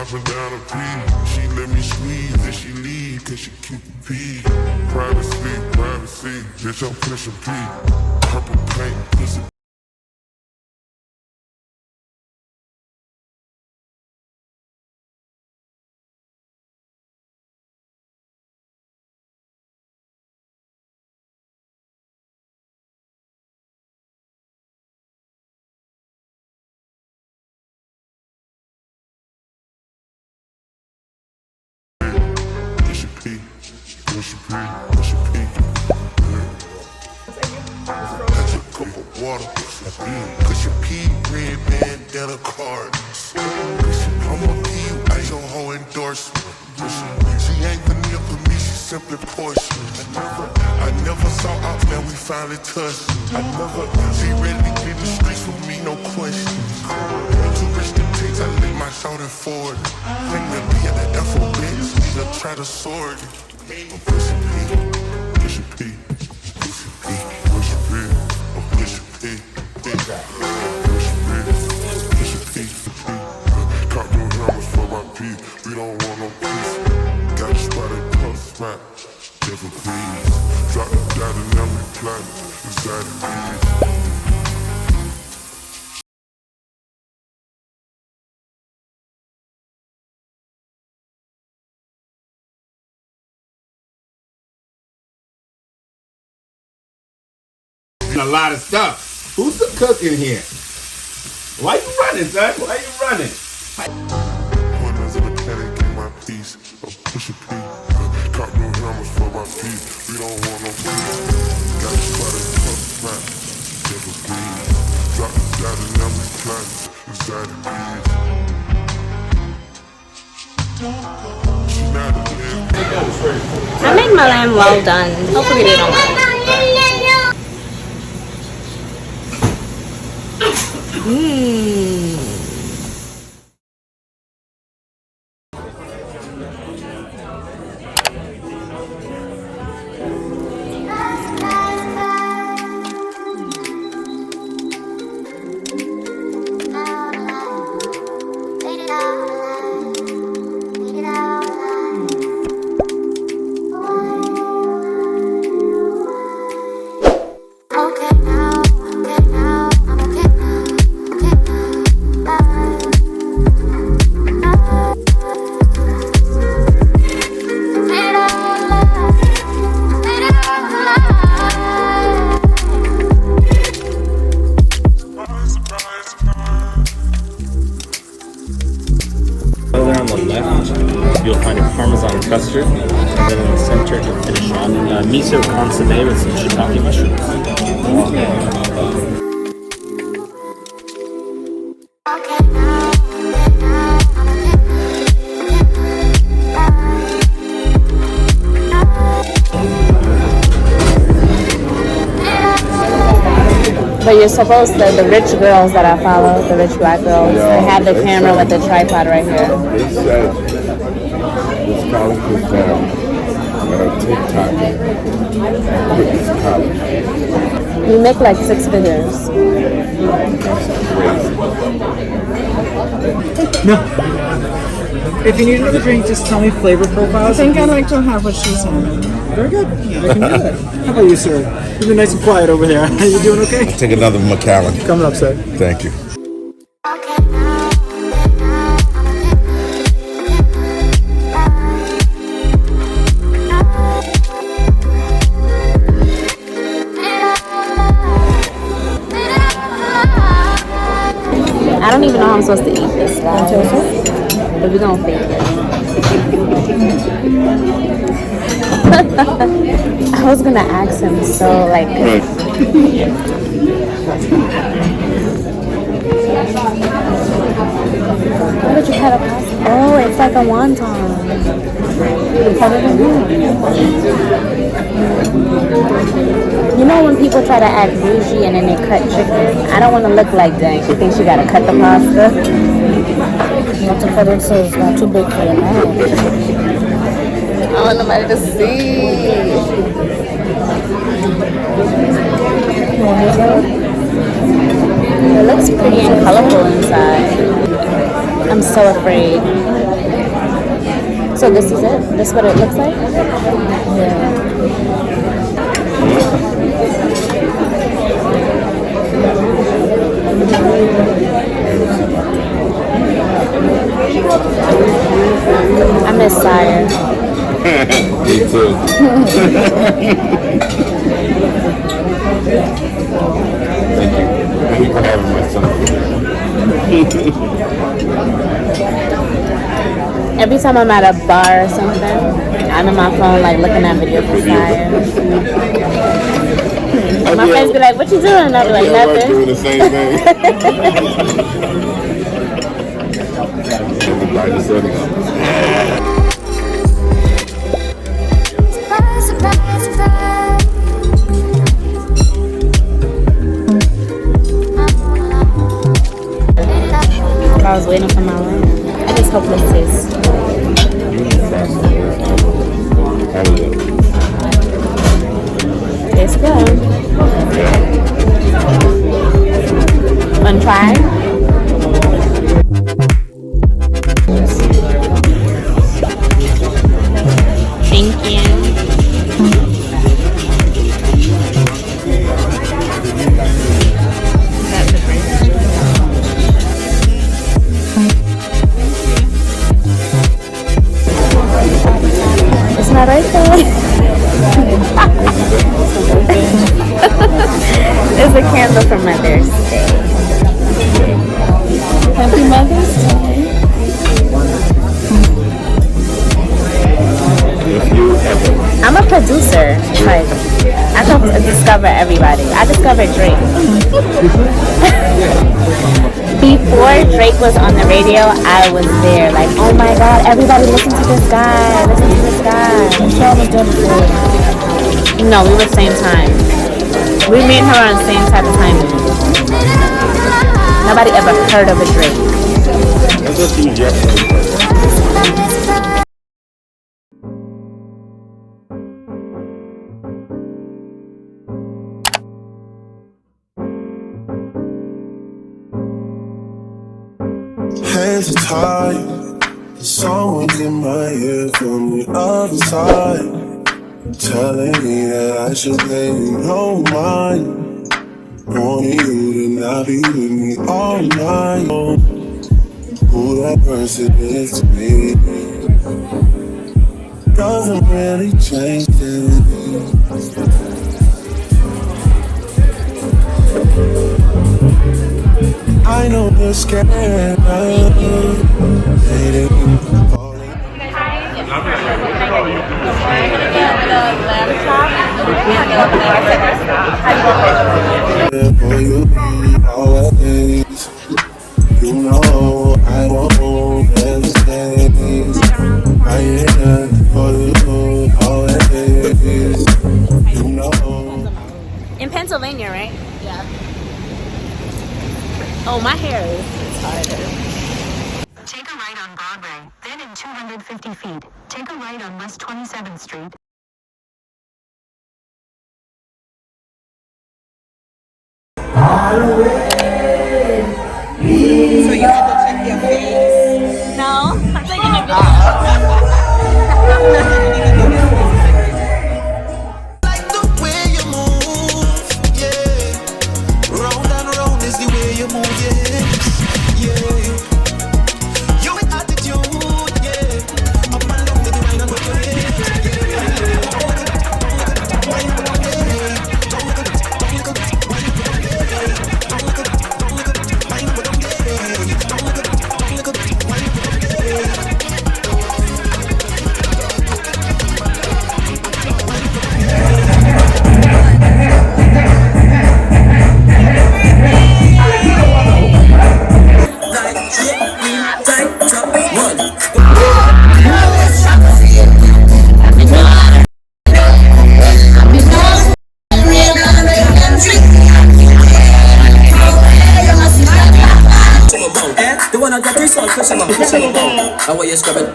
hopping down a pee. She let me squeeze and she leave cause she keep a pee. Privacy, privacy, bitch I'm pushing P. Purple paint, pussy. Push your pee, push your pee. That's a cup of water, push your pee, red bandana card. I'ma give you as your whole endorsement. She ain't vanilla for me, she simply portion. I never saw out, now we finally touched. She ready to get in the streets with me, no question. Too rich to taste, I let my shoulder forward. Bring the be at the Afro bitch, nigga try to sword. Push your pee, push your pee, push your pee, push your pee, push your pee, push your pee, push your pee. Cop no hammers for my pee, we don't want no peace. Got a spotted puff smack, never please. Drop the dad and now we plan, excited please. A lot of stuff. Who's the cook in here? Why you running, son? Why you running? Corners of the panic in my piece. Push a pee. Cop no hammers for my pee. We don't want no peace. Got a spotted puff smack. Never please. Drop the dad and now we plan. Excited please. She not a nigga. I made my lamb well done. Hopefully they don't mind. You'll find a Parmesan custard, and then in the center to finish on miso consomme with some shiitake mushrooms. But you're supposed to, the rich girls that I follow, the rich black girls, they have the camera with the tripod right here. They said this college was down TikTok. This college. You make like 6 figures. No. If you need another drink, just tell me flavor profiles. I think I'd like to have what she's having. Very good. Yeah, I can do that. How about you, sir? You've been nice and quiet over there. Are you doing okay? Take another Macallan. Coming up, sir. Thank you. I don't even know how I'm supposed to eat this guy. But we're gonna fake it. I was gonna ask him, so like what did you have a pasta? Oh, it's like a wonton. You know when people try to act bougie and then they cut chicken? I don't want to look like that. She thinks she gotta cut the pasta. You have to cut it so it's not too big for your mouth. I want nobody to see. It looks pretty and colorful inside. I'm so afraid. So this is it? This is what it looks like? I miss Sire. Me too. Thank you. Thank you for having my son. Every time I'm at a bar or something, I'm on my phone like looking at videos of Sire. My friends be like, "What you doing?" And I'll be like, Yeah, we're "Nothing." doing the same thing. Everybody just setting up. I was waiting for my line. I just hope this tastes. Tastes good. Wanna try? Thank you. It's my birthday. It's a candle for Mother's Day. Happy Mother's Day. I'm a producer. Like, I don't discover everybody. I discovered Drake. Before Drake was on the radio, I was there. Like, oh my God, everybody listen to this guy. Listen to this guy. Michelle was there before. No, we were same time. We me and her on the same type of time. Nobody ever heard of a Drake. That's what you get. Hands are tied. Someone's in my ear from the other side, telling me that I should pay no mind. Wanting you to not be with me all night. Who that person is to me doesn't really change anything. I know you're scared of dating. For you always, you know I won't hesitate. I am for you always, you know. In Pennsylvania, right? Yeah. Oh, my hair is harder. Take a right on Broadway, then in 250 feet, take a right on West 27th Street. So you have to check your face. No, I'm taking a Like the way you move, yeah. Round and round is the way you move, yeah. Your attitude, yeah. Up and down with the wine and with your head, How are you scrubbing?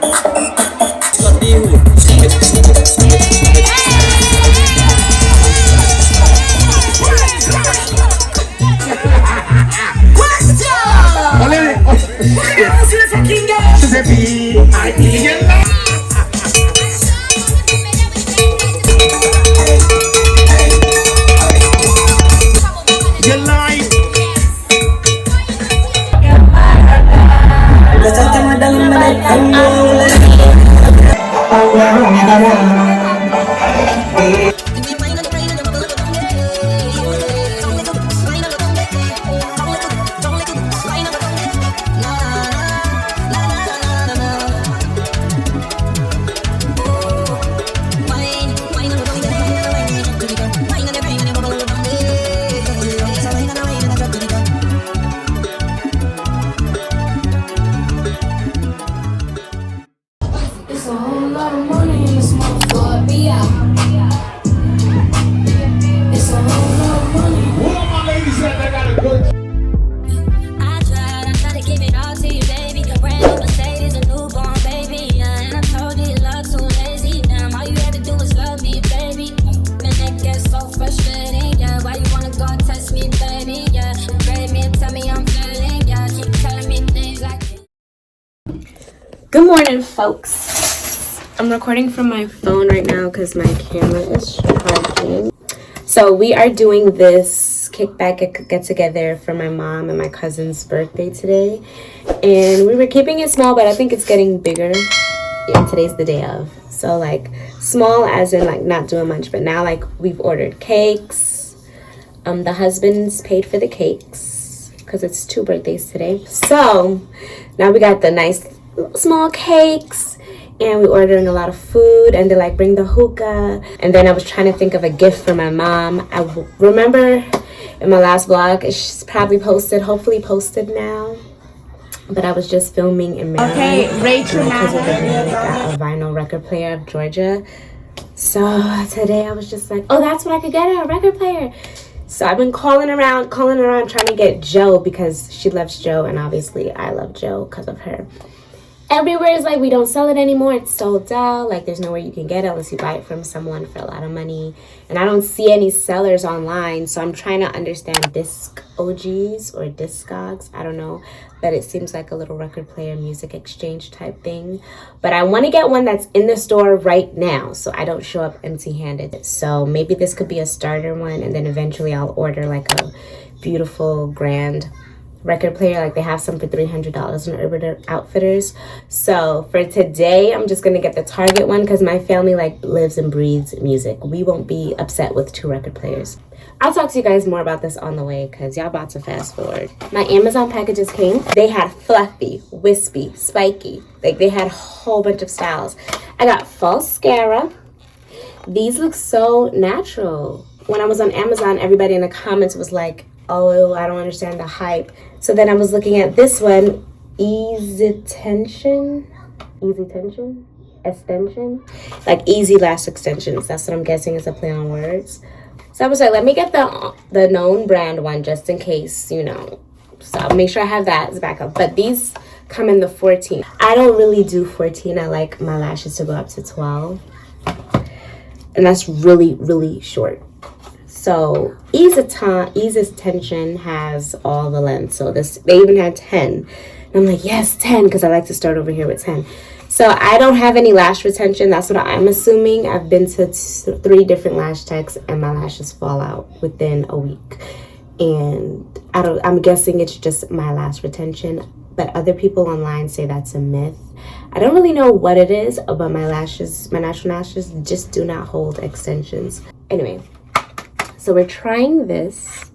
It's a whole lot of money in this motherfucker. Be out. It's a whole lot of money. What all my ladies at that got a good I tried to give it all to you, baby. Brand new Mercedes, a newborn baby. And I told you love too lazy. Damn, all you had to do was love me, baby. And it gets so frustrating, yeah. Why you wanna go test me, baby? Yeah, grade me and tell me I'm failing, yeah. Keep telling me things like. Good morning, folks. I'm recording from my phone right now because my camera is charging. So we are doing this kickback get together for my mom and my cousin's birthday today. And we were keeping it small, but I think it's getting bigger. And today's the day of. So like small as in like not doing much, but now like we've ordered cakes. The husband's paid for the cakes because it's 2 birthdays today. So now we got the nice small cakes and we're ordering a lot of food, and they like bring the hookah. And then I was trying to think of a gift for my mom. I remember in my last vlog, it's probably posted, hopefully posted now, but I was just filming in Maryland. Okay, Rachel, my cousin got a vinyl record player of Georgia. So today I was just like, oh, that's what I could get her, a record player. So I've been calling around trying to get Joe because she loves Joe, and obviously I love Joe because of her. Everywhere is like, we don't sell it anymore, it's sold out. Like there's nowhere you can get it unless you buy it from someone for a lot of money. And I don't see any sellers online, so I'm trying to understand disc OGs or discogs, I don't know, but it seems like a little record player music exchange type thing. But I want to get one that's in the store right now so I don't show up empty-handed. So maybe this could be a starter one, and then eventually I'll order like a beautiful grand record player. Like they have some for $300 in Urban Outfitters. So for today, I'm just gonna get the Target one because my family like lives and breathes music. We won't be upset with 2 record players. I'll talk to you guys more about this on the way because y'all about to fast forward. My Amazon packages came. They had fluffy, wispy, spiky. Like they had a whole bunch of styles. I got false mascara. These look so natural. When I was on Amazon, everybody in the comments was like, oh, I don't understand the hype. So then I was looking at this one, Easy Tension, extension, like easy lash extensions. That's what I'm guessing is a play on words. So I was like, let me get the known brand one just in case, you know. So I'll make sure I have that as backup. But these come in the 14. I don't really do 14. I like my lashes to go up to 12. And that's really, really short. So Ease Tension has all the length. So this, they even had 10. And I'm like, yes, 10, because I like to start over here with 10. So I don't have any lash retention. That's what I'm assuming. I've been to 3 different lash techs and my lashes fall out within a week. And I'm guessing it's just my lash retention. But other people online say that's a myth. I don't really know what it is, but my natural lashes just do not hold extensions. Anyway. So we're trying this.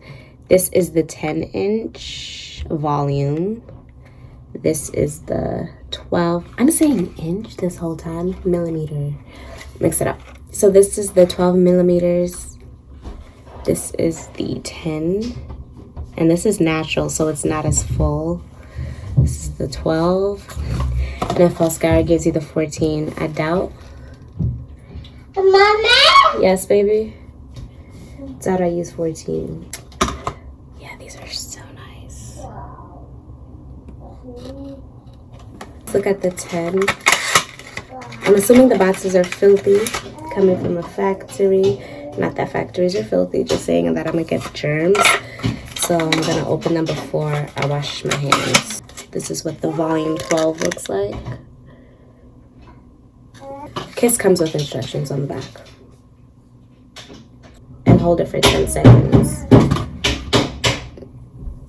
This is the 10-inch volume. This is the 12. I'm saying inch this whole time. Millimeter. Mix it up. So this is the 12 millimeters. This is the 10. And this is natural, so it's not as full. This is the 12. And then mascara gives you the 14. I doubt. Mama? Yes, baby? That I use 14. Yeah, these are so nice. Let's look at the 10. I'm assuming the boxes are filthy, coming from a factory. Not that factories are filthy, just saying that I'm gonna get germs. So I'm gonna open them before I wash my hands. This is what the volume 12 looks like. Kiss comes with instructions on the back. And hold it for 10 seconds.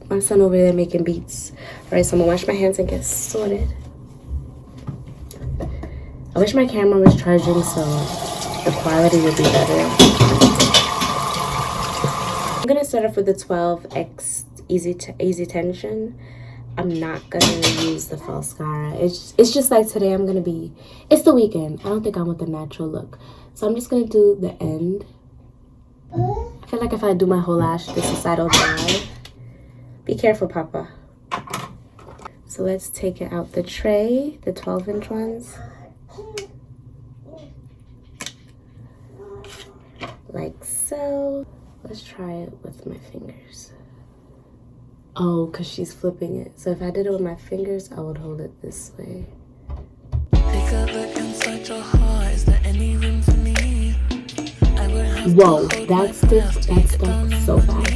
My son over there making beats. All right, so I'm gonna wash my hands and get sorted. I wish my camera was charging so the quality would be better. I'm gonna start off with the 12X easy tension. I'm not gonna use the falscara. It's just like today I'm gonna be, it's the weekend. I don't think I want the natural look. So I'm just gonna do the end. I feel like if I do my whole lash, this side will dry. Be careful, Papa. So let's take it out the tray, the 12-inch ones. Like so. Let's try it with my fingers. Oh, because she's flipping it. So if I did it with my fingers, I would hold it this way. Take a look inside your heart. Is there any room for me? Whoa, that's stuck so fast.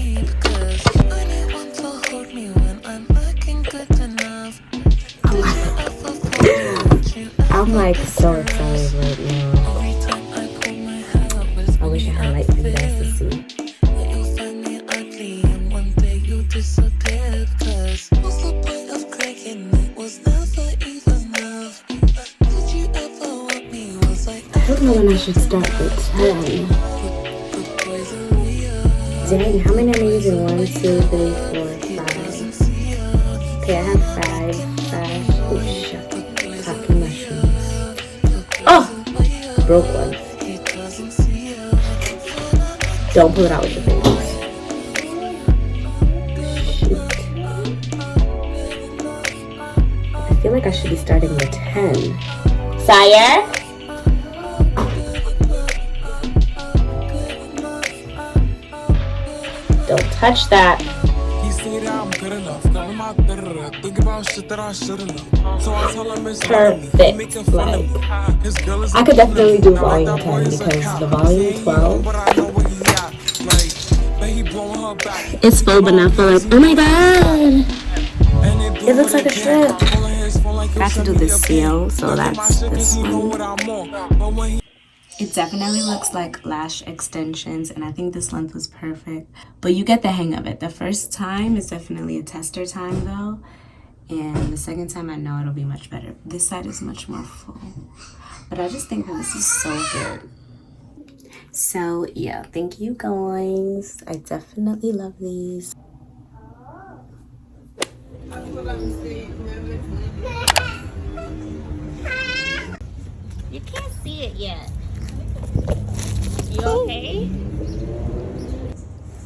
I'm like so excited right now. I wish I had light for you guys to see. I don't know when I should start the 10. Dang, how many am I using? 1, 2, 3, 4, 5. Okay, I have 5. Oh shit. Cocky mushrooms. Oh! Broke one. Don't pull it out with your fingers. Shoot. I feel like I should be starting with 10. Sire? Don't touch that. Perfect. Like, I could definitely do volume 10 because the volume 12, it's full but not full. Oh my god! It looks like a strip. I got to do this seal, so that's this one. It definitely looks like lash extensions, and I think this length was perfect. But you get the hang of it. The first time is definitely a tester time though. And the second time I know it'll be much better. This side is much more full. But I just think that this is so good. So yeah, thank you guys. I definitely love these. You can't see it yet. You okay?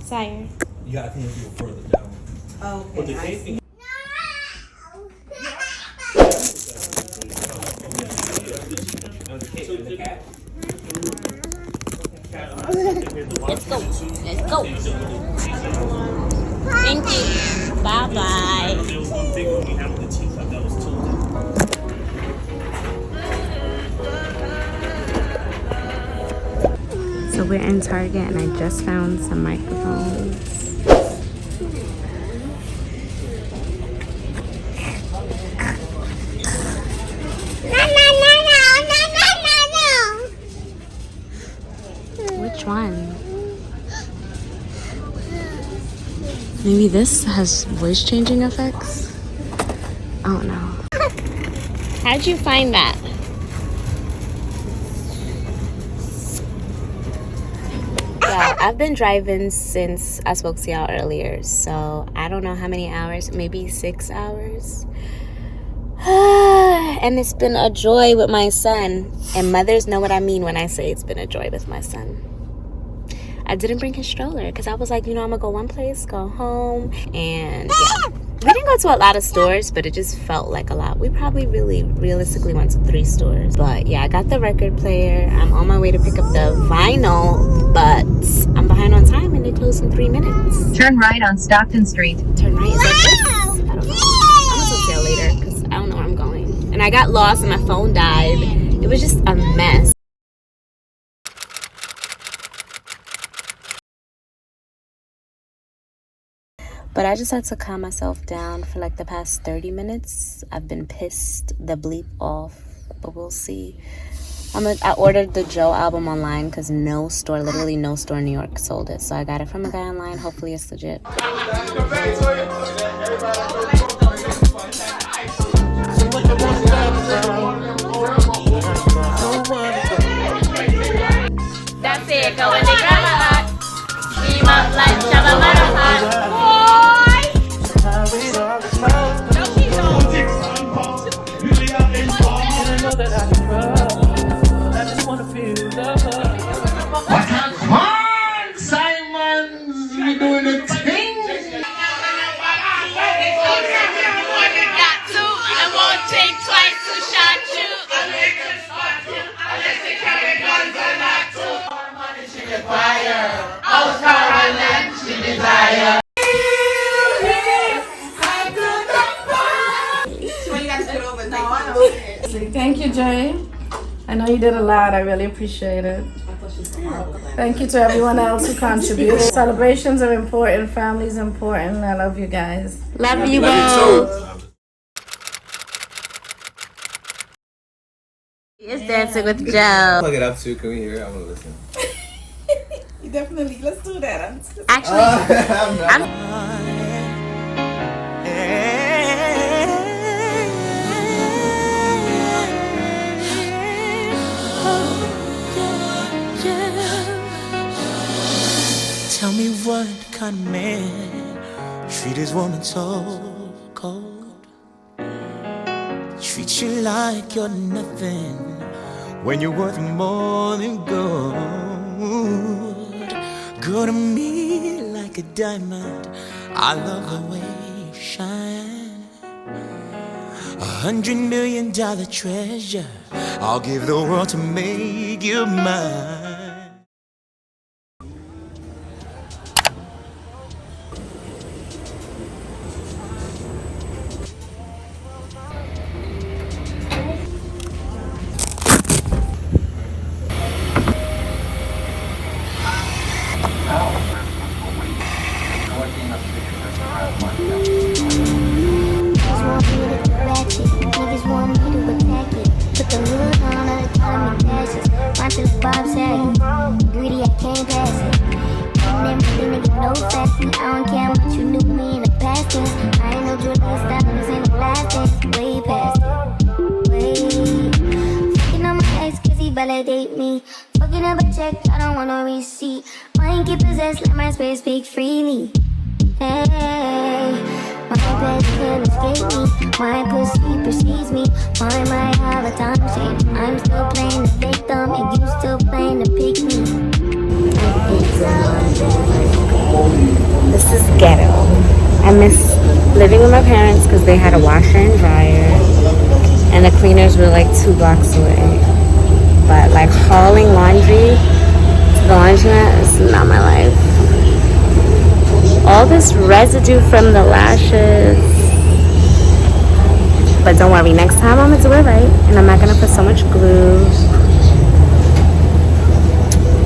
Sire. Yeah, I think it'll go further down. Oh, okay. I see. Let's go. Let's go. Thank you. Bye bye. So we're in Target and I just found some microphones. Which one? Maybe this has voice changing effects? I don't know. How'd you find that? Yeah, I've been driving since I spoke to y'all earlier, so I don't know how many hours, maybe 6 hours. And it's been a joy with my son. And mothers know what I mean when I say it's been a joy with my son. I didn't bring his stroller because I was like, you know, I'm gonna go one place, go home, and yeah. We didn't go to a lot of stores, but it just felt like a lot. We probably realistically went to 3 stores. But yeah, I got the record player. I'm on my way to pick up the vinyl, but I'm behind on time and they close in 3 minutes. Turn right on Stockton Street. Turn right? Is that this? I don't know. I'm gonna tell later because I don't know where I'm going. And I got lost and my phone died. It was just a mess. But I just had to calm myself down for like the past 30 minutes. I've been pissed the bleep off, but we'll see. I ordered the Joe album online because no store, literally no store in New York sold it. So I got it from a guy online. Hopefully it's legit. that I can trust. I just wanna feel love. Come on, Simons, you doing the thing. Got to, I won't think twice to shot you. Thank you, Jay. I know you did a lot. I really appreciate it. Thank you to everyone else who contributed. Celebrations are important. Family's important. I love you guys. Love you both. It's dancing with Joe. Plug it up too. Can we hear it? I want to listen. Definitely, let's do that. Tell me what kind of man treat his woman so cold, treat you like you're nothing when you're worth more than gold. Go to me like a diamond, I love the way you shine. $100 million treasure, I'll give the world to make you mine. Niggas want me to attack it. Put the hood on all the time and passes. Watch it, Bob said. Greedy, I can't pass it. And everything to get no fast. I don't care how much you knew me in the past tense. I ain't no Jordan style, this ain't the last dance. Way past it. Way. Fucking on my ex, cause he validate me. Fucking up a check, I don't want no receipt. Mind get possessed, let my space speak freely. Hey. My bed can't escape me. My pussy precedes me. Why might have a time machine? I'm still playing the victim and you still playing the pick me. This is ghetto. I miss living with my parents because they had a washer and dryer and the cleaners were like 2 blocks away. But like hauling laundry to the laundromat is not my life. All this residue from the lashes. But don't worry, next time I'm gonna do it right and I'm not gonna put so much glue.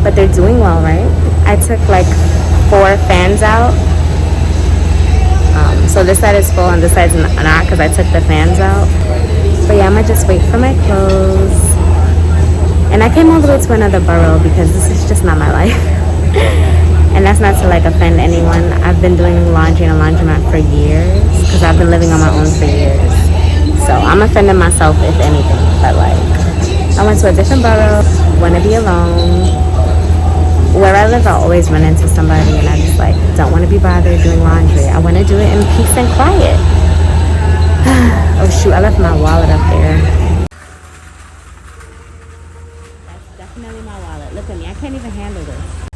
But they're doing well, right? I took like 4 fans out. So this side is full and this side's not because I took the fans out. But yeah, I'm gonna just wait for my clothes. And I came all the way to another borough because this is just not my life. And that's not to like offend anyone. I've been doing laundry in a laundromat for years because I've been living on my own for years. So I'm offending myself if anything. But like, I went to a different borough, want to be alone. Where I live, I always run into somebody and I just like don't want to be bothered doing laundry. I want to do it in peace and quiet. Oh shoot, I left my wallet up there. That's definitely my wallet. Look at me, I can't even handle this.